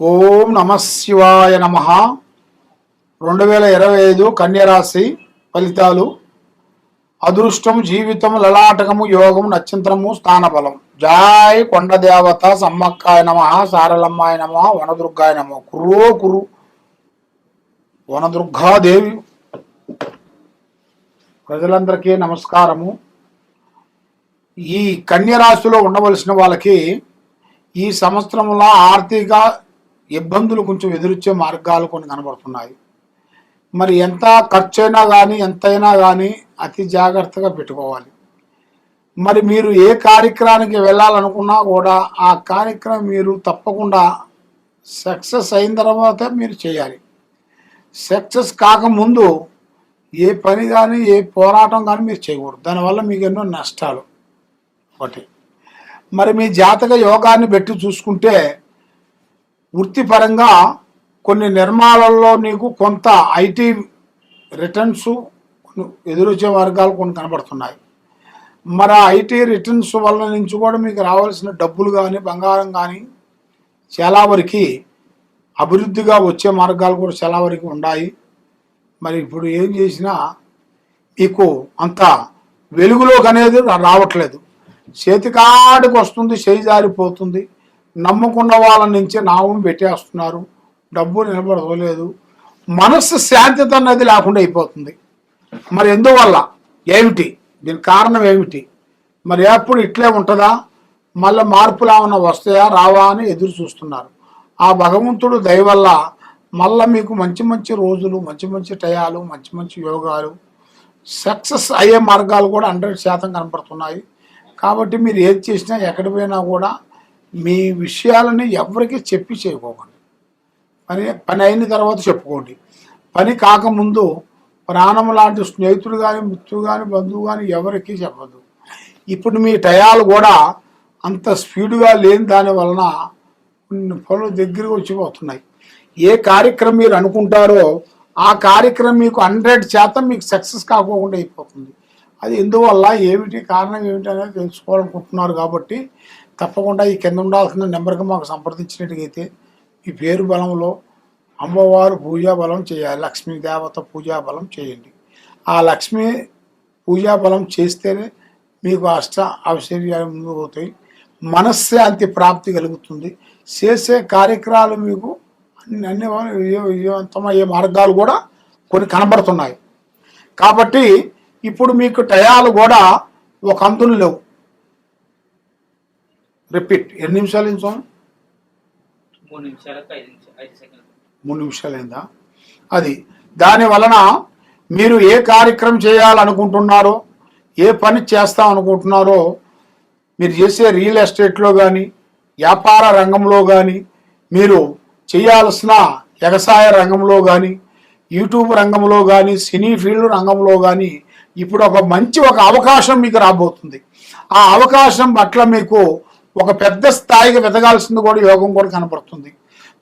ఓం నమ శివాయ నమ. 2025 కన్యరాశి ఫలితాలు. అదృష్టం, జీవితం, లలాటకము, యోగం, నక్షత్రము, స్థానబలం. జాయ్ కొండ దేవత సమ్మక్కాయ నమ, సారలమ్మాయ నమ, వనదుర్గాయ నమ. కురో కురు వనదుర్గాదేవి. ప్రజలందరికీ నమస్కారము. ఈ కన్యరాశిలో ఉండవలసిన వాళ్ళకి ఈ సంవత్సరంలో ఆర్థిక ఇబ్బందులు కొంచెం ఎదురొచ్చే మార్గాలు కొన్ని కనబడుతున్నాయి. మరి ఎంత ఖర్చు అయినా కానీ ఎంతైనా కానీ అతి జాగ్రత్తగా పెట్టుకోవాలి. మరి మీరు ఏ కార్యక్రమానికి వెళ్ళాలనుకున్నా కూడా ఆ కార్యక్రమం మీరు తప్పకుండా సక్సెస్ అయిన తర్వాత మీరు చేయాలి. సక్సెస్ కాకముందు ఏ పని కానీ ఏ పోరాటం కానీ మీరు చేయకూడదు. దానివల్ల మీకు ఎన్నో నష్టాలు. ఒకటి, మరి మీ జాతక యోగాన్ని పెట్టి చూసుకుంటే వృత్తిపరంగా కొన్ని నిర్మాణాలలో నీకు కొంత ఐటీ రిటర్న్స్ ఎదురొచ్చే వర్గాలు కొన్ని కనబడుతున్నాయి. మరి ఆ ఐటీ రిటర్న్స్ వల్ల నుంచి కూడా మీకు రావాల్సిన డబ్బులు కానీ బంగారం కానీ చాలా వరకు అభివృద్ధిగా వచ్చే మార్గాలు కూడా చాలా వరకు ఉన్నాయి. మరి ఇప్పుడు ఏం చేసినా మీకు అంత వెలుగులోకి అనేది రావట్లేదు. చేతికాడికి వస్తుంది, చేయి జారిపోతుంది. నమ్ముకున్న వాళ్ళ నుంచి నామం పెట్టేస్తున్నారు, డబ్బు నిలబడలేదు, మనస్సు శాంతిత అనేది లేకుండా అయిపోతుంది. మరి ఎందువల్ల ఏమిటి, దీని కారణం ఏమిటి? మరి ఎప్పుడు ఇట్లే ఉంటుందా, మళ్ళీ మార్పులు ఏమన్నా వస్తాయా రావా అని ఎదురు చూస్తున్నారు. ఆ భగవంతుడు దయ వల్ల మళ్ళీ మీకు మంచి మంచి రోజులు, మంచి మంచి టయాలు, మంచి మంచి యోగాలు, సక్సెస్ అయ్యే మార్గాలు కూడా 100% కనపడుతున్నాయి. కాబట్టి మీరు ఏది చేసినా ఎక్కడికి పోయినా కూడా మీ విషయాలని ఎవరికి చెప్పి చేయకోకండి. పని అయిన తర్వాత చెప్పుకోండి. పని కాకముందు ప్రాణం లాంటి స్నేహితుడు కానీ, మిత్రుడు కానీ, బంధువు కానీ ఎవరికి చెప్పద్దు. ఇప్పుడు మీ టయాలు కూడా అంత స్పీడ్గా లేని దాని వలన కొన్ని పనులు దగ్గరకు వచ్చిపోతున్నాయి. ఏ కార్యక్రమం మీరు అనుకుంటారో ఆ కార్యక్రమం మీకు 100% మీకు సక్సెస్ కాకోకుండా అయిపోతుంది. అది ఎందువల్ల ఏమిటి, కారణం ఏమిటి అనేది తెలుసుకోవాలనుకుంటున్నారు. కాబట్టి తప్పకుండా ఈ కింద ఉండాల్సిన నెంబర్కి మాకు సంప్రదించినట్టుగైతే మీ పేరు బలంలో అమ్మవారు పూజా బలం చేయాలి. లక్ష్మీ దేవత పూజా బలం చేయండి. ఆ లక్ష్మీ పూజా బలం చేస్తేనే మీకు అష్ట ఐశ్వర్యాలు ముందు పోతాయి, మనశ్శాంతి ప్రాప్తి కలుగుతుంది. చేసే కార్యక్రమాలు మీకు అన్ని విజయవంతమయ్యే మార్గాలు కూడా కొన్ని కనబడుతున్నాయి. కాబట్టి ఇప్పుడు మీకు టయాలు కూడా ఒక అంతులు లేవు. రిపీట్, ఎన్ని నిమిషాలు అయింది స్వామి? 3 నిమిషాలు అయిందా? అది దాని వలన మీరు ఏ కార్యక్రమం చేయాలనుకుంటున్నారో, ఏ పని చేస్తాం అనుకుంటున్నారో, మీరు చేసే రియల్ ఎస్టేట్లో కానీ, వ్యాపార రంగంలో కానీ, మీరు చేయాల్సిన వ్యవసాయ రంగంలో కానీ, యూట్యూబ్ రంగంలో కానీ, సినీ ఫీల్డ్ రంగంలో కానీ ఇప్పుడు ఒక మంచి అవకాశం మీకు రాబోతుంది. ఆ అవకాశం పట్ల మీకు ఒక పెద్ద స్థాయికి వెతగాల్సింది కూడా యోగం కూడా కనపడుతుంది.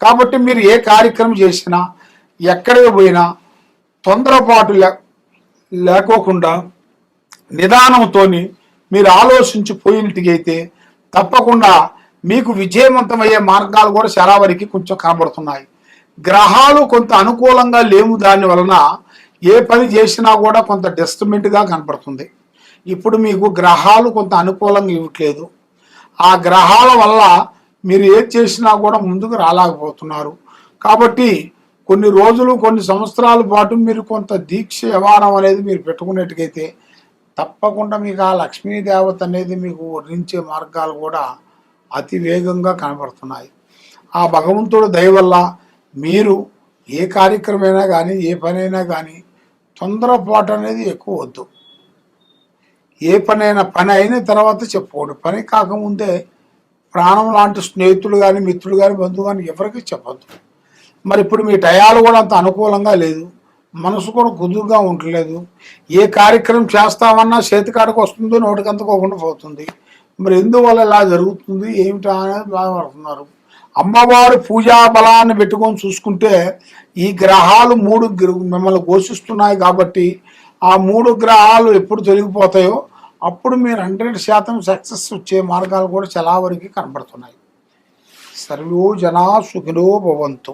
కాబట్టి మీరు ఏ కార్యక్రమం చేసినా, ఎక్కడికి పోయినా తొందరపాటు లేకోకుండా నిదానంతో మీరు ఆలోచించి పోయినట్టుగైతే తప్పకుండా మీకు విజయవంతమయ్యే మార్గాలు కూడా చాలా వరకు కొంచెం కనబడుతున్నాయి. గ్రహాలు కొంత అనుకూలంగా లేవు, దాని వలన ఏ పని చేసినా కూడా కొంత డిస్టర్బెంట్గా కనపడుతుంది. ఇప్పుడు మీకు గ్రహాలు కొంత అనుకూలంగా ఇవ్వట్లేదు. ఆ గ్రహాల వల్ల మీరు ఏది చేసినా కూడా ముందుకు రాలేకపోతున్నారు. కాబట్టి కొన్ని రోజులు, కొన్ని సంవత్సరాల పాటు మీరు కొంత దీక్ష వ్యవహారం అనేది మీరు పెట్టుకునేట్టుకైతే తప్పకుండా మీకు ఆ లక్ష్మీదేవత అనేది మీకు వర్ణించే మార్గాలు కూడా అతి వేగంగా కనబడుతున్నాయి. ఆ భగవంతుడు దయ వల్ల మీరు ఏ కార్యక్రమైనా కానీ, ఏ పనైనా కానీ తొందరపాటు అనేది ఎక్కువ వద్దు. ఏ పని అయిన తర్వాత చెప్పుకోండి. పని కాకముందే ప్రాణం లాంటి స్నేహితులు కానీ, మిత్రులు కానీ, బంధువు కానీ ఎవరికి చెప్పద్దు. మరి ఇప్పుడు మీ టయాలు కూడా అంత అనుకూలంగా లేదు, మనసు కూడా కుదురుగా ఉండలేదు. ఏ కార్యక్రమం చేస్తామన్నా చేతికాడికి వస్తుందో నోటికి అందుకోకుండా పోతుంది. మరి ఎందువల్ల ఇలా జరుగుతుంది ఏమిటా అనేది బాధపడుతున్నారు. అమ్మవారు పూజా బలాన్ని పెట్టుకొని చూసుకుంటే ఈ గ్రహాలు 3 మిమ్మల్ని ఘోషిస్తున్నాయి. కాబట్టి ఆ 3 గ్రహాలు ఎప్పుడు తొలగిపోతాయో అప్పుడు మీరు 100% సక్సెస్ వచ్చే మార్గాలు కూడా చాలా వరకు కనబడుతున్నాయి. సర్వో జనా సుఖినో భవంతు.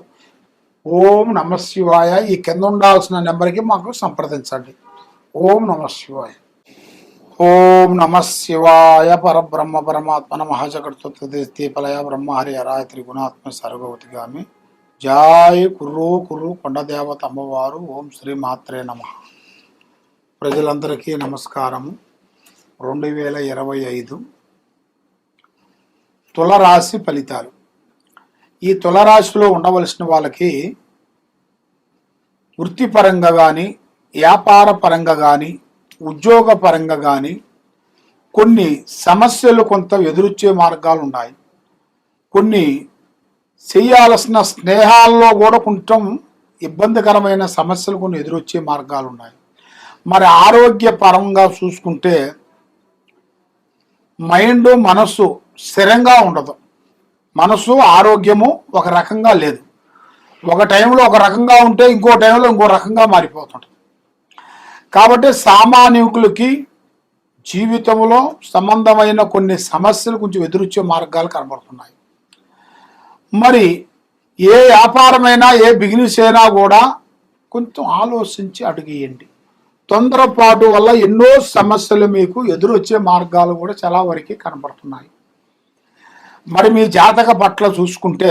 ఓం నమ శివాయ. ఈ కింద ఉండాల్సిన నెంబర్కి మాకు సంప్రదించండి. ఓం నమ శివాయ. ఓం నమ శివాయ. పరబ్రహ్మ పరమాత్మ నమః. జగత్తుత్పలయ బ్రహ్మహరి హరాయ త్రిగుణాత్మ సర్వగౌతిగామి. జయ కుర్రు కుర్రు కొండదేవత అమ్మవారు. ఓం శ్రీ మాత్రే నమః. ప్రజలందరికీ నమస్కారము. 2025 తులరాశి ఫలితాలు. ఈ తులరాశిలో ఉండవలసిన వాళ్ళకి వృత్తిపరంగా కానీ, వ్యాపార పరంగా కానీ, ఉద్యోగ పరంగా కానీ కొన్ని సమస్యలు కొంత ఎదురొచ్చే మార్గాలు ఉన్నాయి. కొన్ని చేయాల్సిన స్నేహాల్లో కూడా కొంచెం ఇబ్బందికరమైన సమస్యలు కొన్ని ఎదురొచ్చే మార్గాలు ఉన్నాయి. మరి ఆరోగ్యపరంగా చూసుకుంటే మైండ్ మనస్సు స్థిరంగా ఉండదు. మనసు ఆరోగ్యము ఒక రకంగా లేదు. ఒక టైంలో ఒక రకంగా ఉంటే ఇంకో టైంలో ఇంకో రకంగా మారిపోతుంటుంది. కాబట్టి సామాన్యులకి జీవితంలో సంబంధమైన కొన్ని సమస్యలు కొంచెం ఎదురొచ్చే మార్గాలు కనబడుతున్నాయి. మరి ఏ వ్యాపారమైనా ఏ బిజినెస్ అయినా కూడా కొంచెం ఆలోచించి అడుగేయండి. తొందరపాటు వల్ల ఎన్నో సమస్యలు మీకు ఎదురొచ్చే మార్గాలు కూడా చాలా వరకు కనబడుతున్నాయి. మరి మీ జాతక పట్ల చూసుకుంటే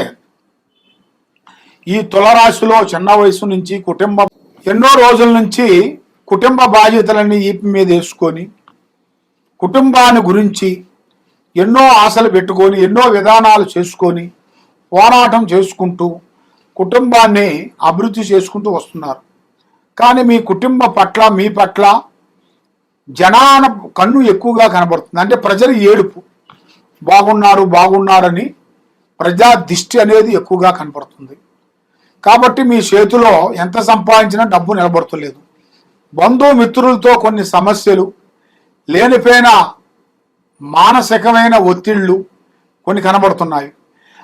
ఈ తులరాశిలో చిన్న వయసు నుంచి ఎన్నో రోజుల నుంచి కుటుంబ బాధ్యతలన్నీ ఈపి మీద వేసుకొని కుటుంబాన్ని గురించి ఎన్నో ఆశలు పెట్టుకొని ఎన్నో విధానాలు చేసుకొని పోరాటం చేసుకుంటూ కుటుంబాన్ని అభివృద్ధి చేసుకుంటూ వస్తున్నారు. కానీ మీ కుటుంబ పట్ల మీ పట్ల జనాన కన్ను ఎక్కువగా కనబడుతుంది. అంటే ప్రజలు ఏడుపు, బాగున్నారని ప్రజా దిష్టి అనేది ఎక్కువగా కనబడుతుంది. కాబట్టి మీ చేతిలో ఎంత సంపాదించినా డబ్బు నిలబడతలేదు. బంధుమిత్రులతో కొన్ని సమస్యలు, లేనిపోయిన మానసికమైన ఒత్తిళ్లు కొన్ని కనబడుతున్నాయి.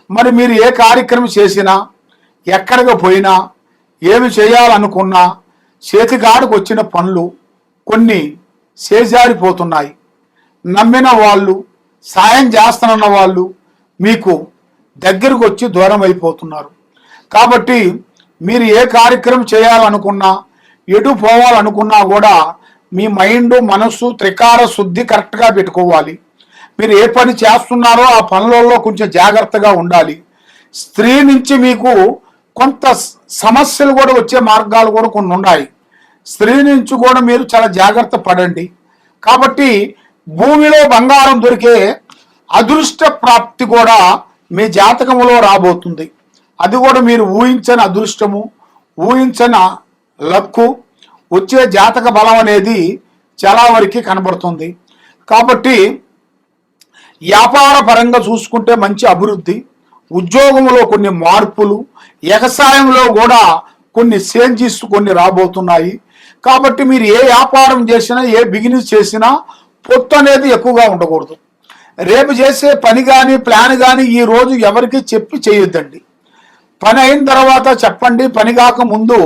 మరి మీరు ఏ కార్యక్రమం చేసినా, ఎక్కడికి పోయినా, ఏమి చేయాలనుకున్నా చేతికాడికి వచ్చిన పనులు కొన్ని చేజారిపోతున్నాయి. నమ్మిన వాళ్ళు, సాయం చేస్తానన్న వాళ్ళు మీకు దగ్గరకు వచ్చి దూరం అయిపోతున్నారు. కాబట్టి మీరు ఏ కార్యక్రమం చేయాలనుకున్నా, ఎటు పోవాలనుకున్నా కూడా మీ మైండ్ మనస్సు త్రికార శుద్ధి కరెక్ట్గా పెట్టుకోవాలి. మీరు ఏ పని చేస్తున్నారో ఆ పనులలో కొంచెం జాగ్రత్తగా ఉండాలి. స్త్రీ నుంచి మీకు కొంత సమస్యలు కూడా వచ్చే మార్గాలు కూడా కొన్ని ఉన్నాయి. స్త్రీ నుంచి కూడా మీరు చాలా జాగ్రత్త పడండి. కాబట్టి భూమిలో బంగారం దొరికే అదృష్ట ప్రాప్తి కూడా మీ జాతకములో రాబోతుంది. అది కూడా మీరు ఊహించని అదృష్టము, ఊహించని లక్కు వచ్చే జాతక బలం అనేది చాలా వరకు కనబడుతుంది. కాబట్టి వ్యాపార పరంగా చూసుకుంటే మంచి అభివృద్ధి, ఉద్యోగంలో కొన్ని మార్పులు, వ్యవసాయంలో కూడా కొన్ని చేంజెస్ కొన్ని రాబోతున్నాయి. కాబట్టి మీరు ఏ వ్యాపారం చేసినా, ఏ బిజినెస్ చేసినా పొత్తు అనేది ఎక్కువగా ఉండకూడదు. రేపు చేసే పని కానీ ప్లాన్ కానీ ఈ రోజు ఎవరికి చెప్పి చేయొద్దండి. పని అయిన తర్వాత చెప్పండి. పని కాక ముందు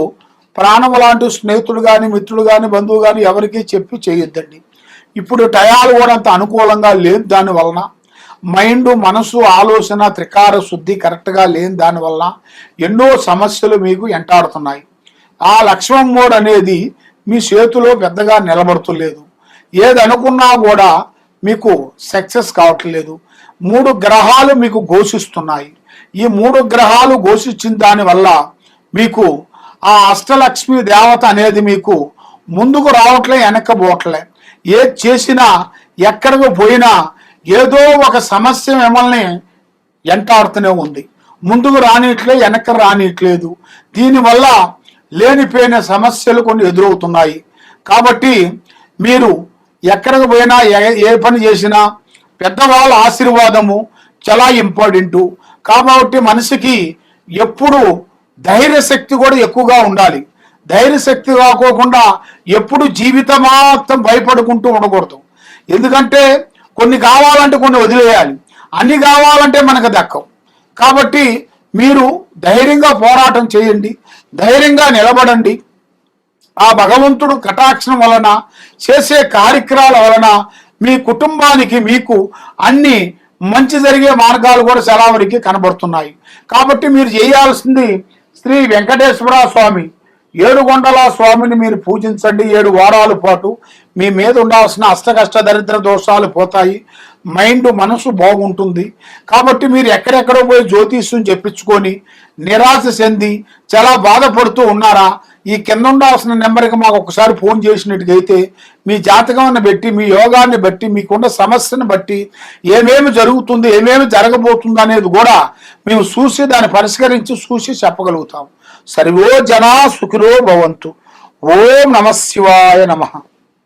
ప్రాణం లాంటి స్నేహితుడు కానీ, మిత్రుడు కానీ, బంధువు కానీ ఎవరికి చెప్పి చేయొద్దండి. ఇప్పుడు టయాలు కూడా అంత అనుకూలంగా లేదు. దానివలన మైండ్ మనసు ఆలోచన త్రికార శుద్ధి కరెక్ట్గా లేని దానివల్ల ఎన్నో సమస్యలు మీకు ఎంటాడుతున్నాయి. ఆ లక్ష్మం మోడ్ అనేది మీ చేతిలో పెద్దగా నిలబడుతులేదు. ఏది అనుకున్నా కూడా మీకు సక్సెస్ కావట్లేదు. 3 గ్రహాలు మీకు ఘోషిస్తున్నాయి. ఈ 3 గ్రహాలు ఘోషించిన దానివల్ల మీకు ఆ అష్టలక్ష్మి దేవత అనేది మీకు ముందుకు రావట్లే, వెనక్కపోవట్లే. ఏది చేసినా, ఎక్కడికి పోయినా ఏదో ఒక సమస్య మిమ్మల్ని ఎంటాడుతూనే ఉంది. ముందుకు రానిట్లే, వెనక్కి రానిట్లేదు. దీనివల్ల లేనిపోయిన సమస్యలు కొన్ని ఎదురవుతున్నాయి. కాబట్టి మీరు ఎక్కడికి పోయినా, ఏ పని చేసినా పెద్దవాళ్ళ ఆశీర్వాదము చాలా ఇంపార్టెంటు. కాబట్టి మనిషికి ఎప్పుడు ధైర్యశక్తి కూడా ఎక్కువగా ఉండాలి. ధైర్యశక్తి కాకోకుండా ఎప్పుడు జీవితమాత్రం భయపడుకుంటూ ఉండకూడదు. ఎందుకంటే కొన్ని కావాలంటే కొన్ని వదిలేయాలి, అన్ని కావాలంటే మనకు దక్కవు. కాబట్టి మీరు ధైర్యంగా పోరాటం చేయండి, ధైర్యంగా నిలబడండి. ఆ భగవంతుడు కటాక్షం వలన, చేసే కార్యక్రమాల వలన మీ కుటుంబానికి మీకు అన్ని మంచి జరిగే మార్గాలు కూడా చాలా వరకు కనబడుతున్నాయి. కాబట్టి మీరు చేయాల్సింది శ్రీ వెంకటేశ్వర స్వామి ఏడుగొండల స్వామిని మీరు పూజించండి. 7 వారాల పాటు మీ మీద ఉండాల్సిన అష్టకష్ట దరిద్ర దోషాలు పోతాయి. మైండ్ మనసు బాగుంటుంది. కాబట్టి మీరు ఎక్కడెక్కడో పోయి జ్యోతిష్యం చెప్పించుకొని నిరాశ చెంది చాలా బాధపడుతూ ఉన్నారా, ఈ కింద ఉండాల్సిన నెంబర్కి మాకు ఒకసారి ఫోన్ చేసినట్టుగైతే మీ జాతకాన్ని బట్టి, మీ యోగాన్ని బట్టి, మీకున్న సమస్యను బట్టి ఏమేమి జరుగుతుంది, ఏమేమి జరగబోతుంది అనేది కూడా మేము చూసి దాన్ని పరిష్కరించి చూసి చెప్పగలుగుతాం. సర్వో జనా సుఖినో భవంతు. ఓం నమః శివాయ నమః.